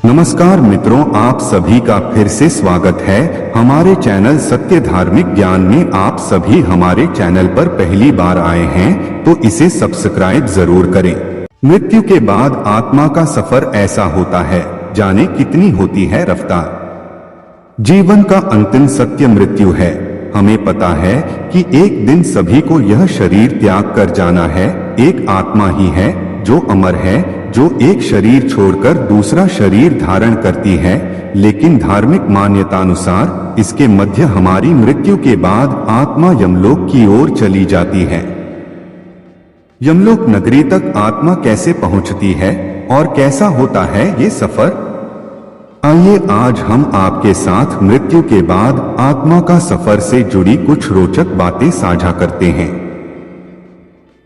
नमस्कार मित्रों, आप सभी का फिर से स्वागत है हमारे चैनल सत्य धार्मिक ज्ञान में। आप सभी हमारे चैनल पर पहली बार आए हैं तो इसे सब्सक्राइब जरूर करें। मृत्यु के बाद आत्मा का सफर ऐसा होता है, जाने कितनी होती है रफ्तार। जीवन का अंतिम सत्य मृत्यु है। हमें पता है कि एक दिन सभी को यह शरीर त्याग कर जाना है। एक आत्मा ही है जो अमर है, जो एक शरीर छोड़कर दूसरा शरीर धारण करती है। लेकिन धार्मिक मान्यतानुसार इसके मध्य हमारी मृत्यु के बाद आत्मा यमलोक की ओर चली जाती है। यमलोक नगरी तक आत्मा कैसे पहुंचती है और कैसा होता है ये सफर? आइए आज हम आपके साथ मृत्यु के बाद आत्मा का सफर से जुड़ी कुछ रोचक बातें साझा करते हैं।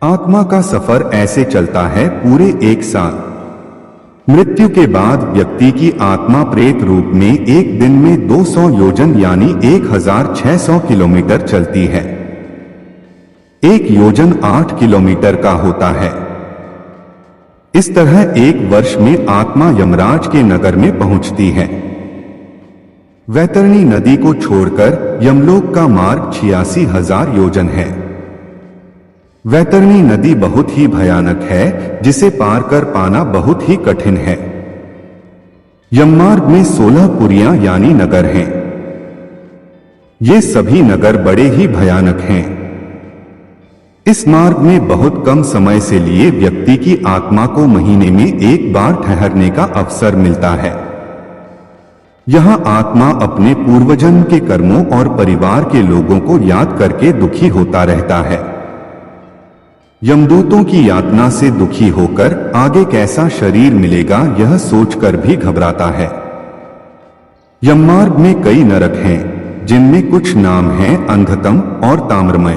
आत्मा का सफर ऐसे चलता है पूरे एक साल। मृत्यु के बाद व्यक्ति की आत्मा प्रेत रूप में एक दिन में 200 योजन यानी 1600 किलोमीटर चलती है। एक योजन 8 किलोमीटर का होता है। इस तरह एक वर्ष में आत्मा यमराज के नगर में पहुंचती है। वैतरणी नदी को छोड़कर यमलोक का मार्ग 86,000 योजन है। वैतरणी नदी बहुत ही भयानक है, जिसे पार कर पाना बहुत ही कठिन है। यममार्ग में 16 पुरियां यानी नगर हैं। ये सभी नगर बड़े ही भयानक हैं। इस मार्ग में बहुत कम समय से लिए व्यक्ति की आत्मा को महीने में एक बार ठहरने का अवसर मिलता है। यहां आत्मा अपने पूर्वजन्म के कर्मों और परिवार के लोगों को याद करके दुखी होता रहता है। यमदूतों की यातना से दुखी होकर आगे कैसा शरीर मिलेगा यह सोचकर भी घबराता है। यममार्ग में कई नरक हैं, जिनमें कुछ नाम हैं अंधतम और ताम्रमय।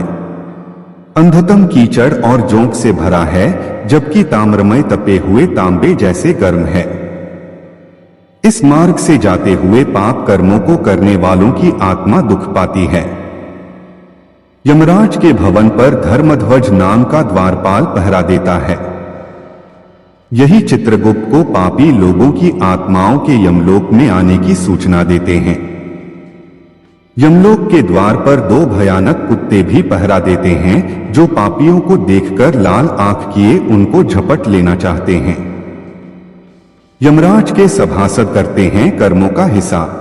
अंधतम कीचड़ और जोंक से भरा है, जबकि ताम्रमय तपे हुए तांबे जैसे गर्म है। इस मार्ग से जाते हुए पाप कर्मों को करने वालों की आत्मा दुख पाती है। यमराज के भवन पर धर्मध्वज नाम का द्वारपाल पहरा देता है। यही चित्रगुप्त को पापी लोगों की आत्माओं के यमलोक में आने की सूचना देते हैं। यमलोक के द्वार पर 2 भयानक कुत्ते भी पहरा देते हैं, जो पापियों को देखकर लाल आंख किए उनको झपट लेना चाहते हैं। यमराज के सभासद करते हैं कर्मों का हिसाब।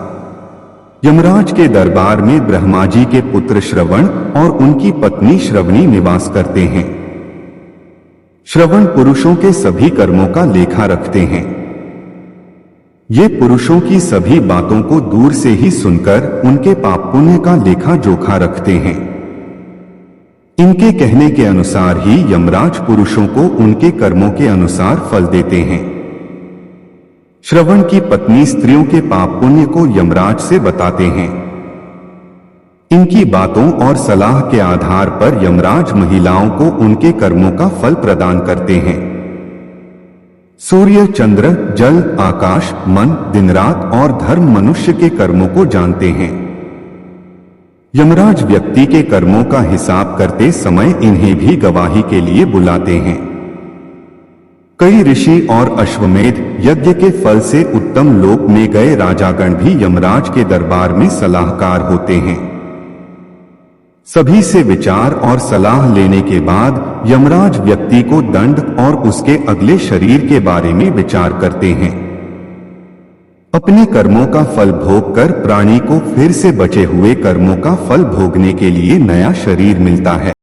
यमराज के दरबार में ब्रह्मा जी के पुत्र श्रवण और उनकी पत्नी श्रवणी निवास करते हैं। श्रवण पुरुषों के सभी कर्मों का लेखा रखते हैं। ये पुरुषों की सभी बातों को दूर से ही सुनकर उनके पाप पुण्य का लेखा जोखा रखते हैं। इनके कहने के अनुसार ही यमराज पुरुषों को उनके कर्मों के अनुसार फल देते हैं। श्रवण की पत्नी स्त्रियों के पाप पुण्य को यमराज से बताते हैं। इनकी बातों और सलाह के आधार पर यमराज महिलाओं को उनके कर्मों का फल प्रदान करते हैं। सूर्य, चंद्र, जल, आकाश, मन, दिन रात और धर्म मनुष्य के कर्मों को जानते हैं। यमराज व्यक्ति के कर्मों का हिसाब करते समय इन्हें भी गवाही के लिए बुलाते हैं। कई ऋषि और अश्वमेध यज्ञ के फल से उत्तम लोक में गए राजागण भी यमराज के दरबार में सलाहकार होते हैं। सभी से विचार और सलाह लेने के बाद यमराज व्यक्ति को दंड और उसके अगले शरीर के बारे में विचार करते हैं। अपने कर्मों का फल भोग कर प्राणी को फिर से बचे हुए कर्मों का फल भोगने के लिए नया शरीर मिलता है।